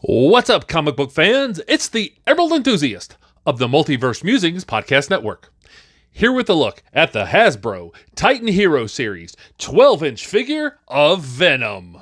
What's up, comic book fans? It's the Emerald Enthusiast of the Multiverse Musings Podcast Network. Here with a look at the Hasbro Titan Hero Series 12-inch figure of Venom.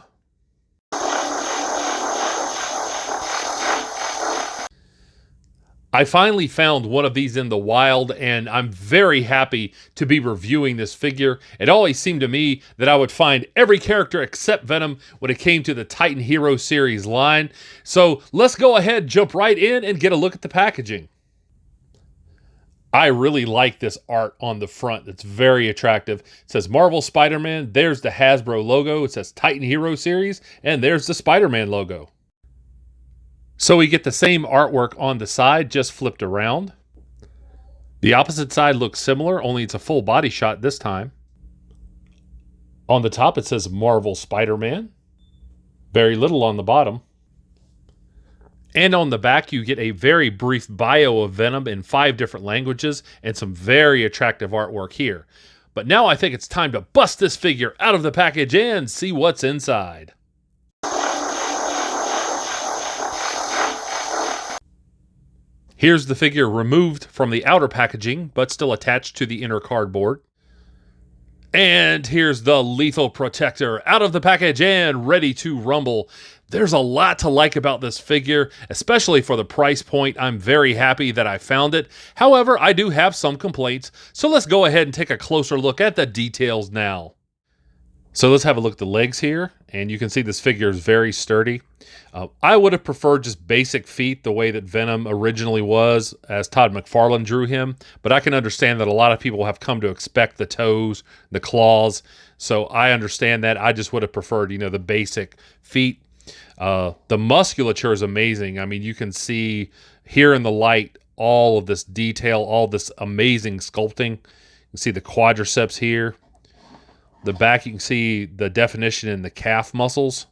I finally found one of these in the wild, and I'm very happy to be reviewing this figure. It always seemed to me that I would find every character except Venom when it came to the Titan Hero series line. So let's go ahead, jump right in, and get a look at the packaging. I really like this art on the front. It's very attractive. It says Marvel Spider-Man. There's the Hasbro logo. It says Titan Hero series, and there's the Spider-Man logo. So we get the same artwork on the side, just flipped around. The opposite side looks similar, only it's a full body shot this time. On the top, it says Marvel Spider-Man. Very little on the bottom. And on the back, you get a very brief bio of Venom in 5 different languages and some very attractive artwork here. But now I think it's time to bust this figure out of the package and see what's inside. Here's the figure removed from the outer packaging, but still attached to the inner cardboard. And here's the lethal protector out of the package and ready to rumble. There's a lot to like about this figure, especially for the price point. I'm very happy that I found it. However, I do have some complaints, so let's go ahead and take a closer look at the details now. So let's have a look at the legs here, and you can see this figure is very sturdy. I would have preferred just basic feet the way that Venom originally was, as Todd McFarlane drew him, but I can understand that a lot of people have come to expect the toes, the claws, so I understand that. I just would have preferred, the basic feet. The musculature is amazing. I mean, you can see here in the light all of this detail, all this amazing sculpting. You can see the quadriceps here. The back, you can see the definition in the calf muscles.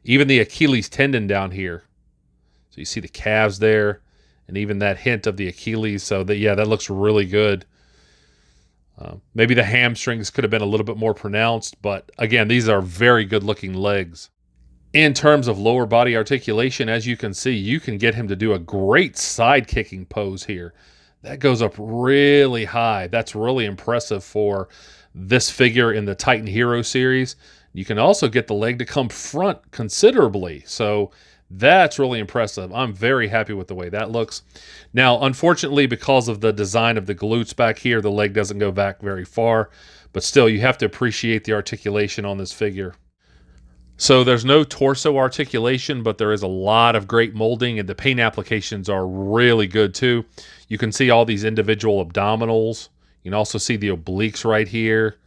Even the Achilles tendon down here. So you see the calves there, and even that hint of the Achilles. So that looks really good. Maybe the hamstrings could have been a little bit more pronounced, but again, these are very good looking legs. In terms of lower body articulation, as you can see, you can get him to do a great side kicking pose here. That goes up really high. That's really impressive for this figure in the Titan Hero series. You can also get the leg to come front considerably. So that's really impressive. I'm very happy with the way that looks. Now, unfortunately, because of the design of the glutes back here, the leg doesn't go back very far. But still, you have to appreciate the articulation on this figure. So there's no torso articulation, but there is a lot of great molding, and the paint applications are really good too. You can see all these individual abdominals. You can also see the obliques right here.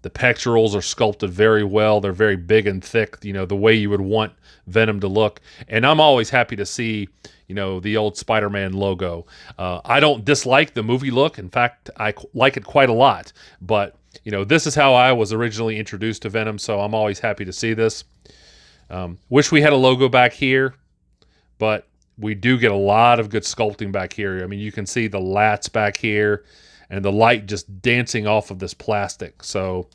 The pectorals are sculpted very well. They're very big and thick, the way you would want Venom to look. And I'm always happy to see, the old Spider-Man logo. I don't dislike the movie look. In fact, I like it quite a lot. But, this is how I was originally introduced to Venom, so I'm always happy to see this. Wish we had a logo back here, but we do get a lot of good sculpting back here. I mean, you can see the lats back here, and the light just dancing off of this plastic. So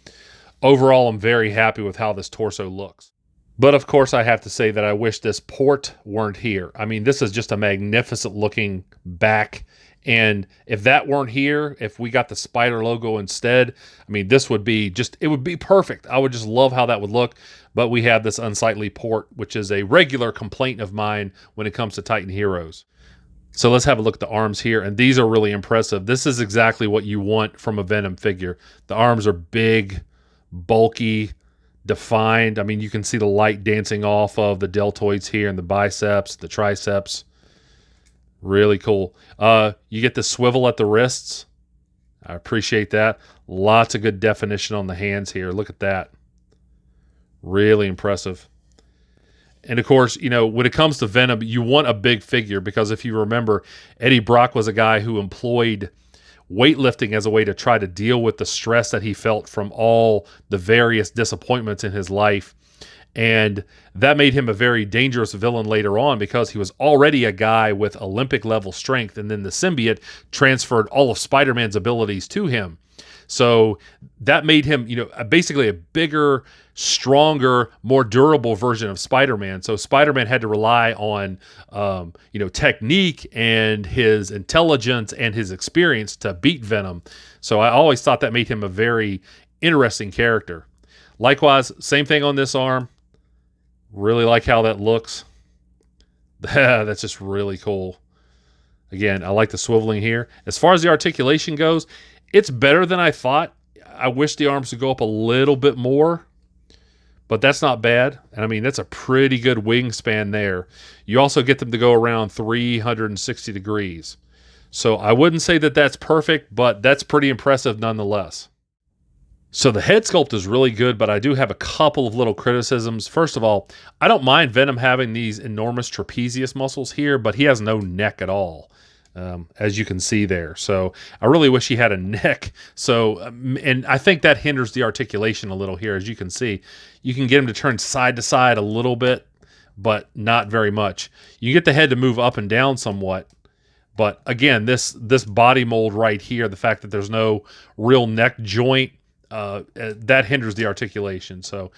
overall, I'm very happy with how this torso looks. But of course, I have to say that I wish this port weren't here. I mean, this is just a magnificent looking back. And if that weren't here, if we got the spider logo instead, I mean, this would be it would be perfect. I would just love how that would look. But we have this unsightly port, which is a regular complaint of mine when it comes to Titan Heroes. So let's have a look at the arms here, and these are really impressive. This is exactly what you want from a Venom figure. The arms are big, bulky, defined. I mean, you can see the light dancing off of the deltoids here and the biceps, the triceps. Really cool. You get the swivel at the wrists. I appreciate that. Lots of good definition on the hands here. Look at that. Really impressive. And of course, when it comes to Venom, you want a big figure because if you remember, Eddie Brock was a guy who employed weightlifting as a way to try to deal with the stress that he felt from all the various disappointments in his life. And that made him a very dangerous villain later on because he was already a guy with Olympic level strength. And then the symbiote transferred all of Spider-Man's abilities to him. So that made him, basically a bigger, stronger, more durable version of Spider-Man. So Spider-Man had to rely on, technique and his intelligence and his experience to beat Venom. So I always thought that made him a very interesting character. Likewise, same thing on this arm. Really like how that looks. That's just really cool. Again, I like the swiveling here. As far as the articulation goes, it's better than I thought. I wish the arms would go up a little bit more, but that's not bad. And I mean, that's a pretty good wingspan there. You also get them to go around 360 degrees. So I wouldn't say that that's perfect, but that's pretty impressive nonetheless. So the head sculpt is really good, but I do have a couple of little criticisms. First of all, I don't mind Venom having these enormous trapezius muscles here, but he has no neck at all, as you can see there. So I really wish he had a neck. So, and I think that hinders the articulation a little here. As you can see, you can get him to turn side to side a little bit, but not very much. You get the head to move up and down somewhat. But again, this body mold right here, the fact that there's no real neck joint, that hinders the articulation. So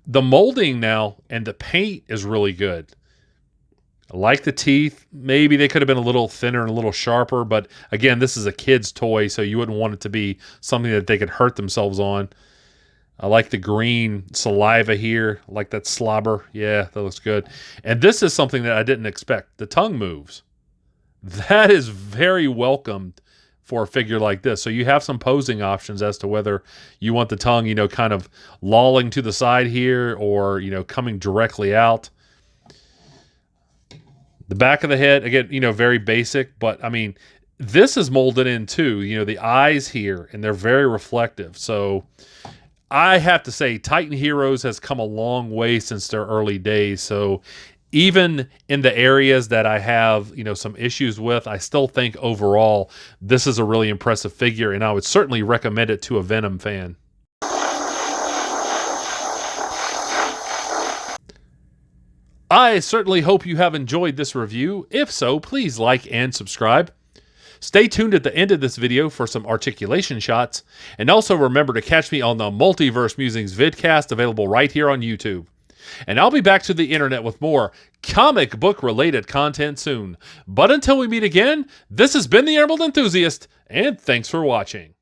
the molding now and the paint is really good. I like the teeth. Maybe they could have been a little thinner and a little sharper, but again, this is a kid's toy, so you wouldn't want it to be something that they could hurt themselves on. I like the green saliva here. I like that slobber. Yeah, that looks good. And this is something that I didn't expect. The tongue moves. That is very welcomed for a figure like this. So you have some posing options as to whether you want the tongue, kind of lolling to the side here or, coming directly out. The back of the head, again, very basic, but I mean, this is molded in too, the eyes here, and they're very reflective. So I have to say Titan Heroes has come a long way since their early days. So even in the areas that I have, some issues with, I still think overall this is a really impressive figure, and I would certainly recommend it to a Venom fan. I certainly hope you have enjoyed this review. If so, please like and subscribe. Stay tuned at the end of this video for some articulation shots, and also remember to catch me on the Multiverse Musings vidcast available right here on YouTube. And I'll be back to the internet with more comic book related content soon. But until we meet again, this has been the Emerald Enthusiast, and thanks for watching.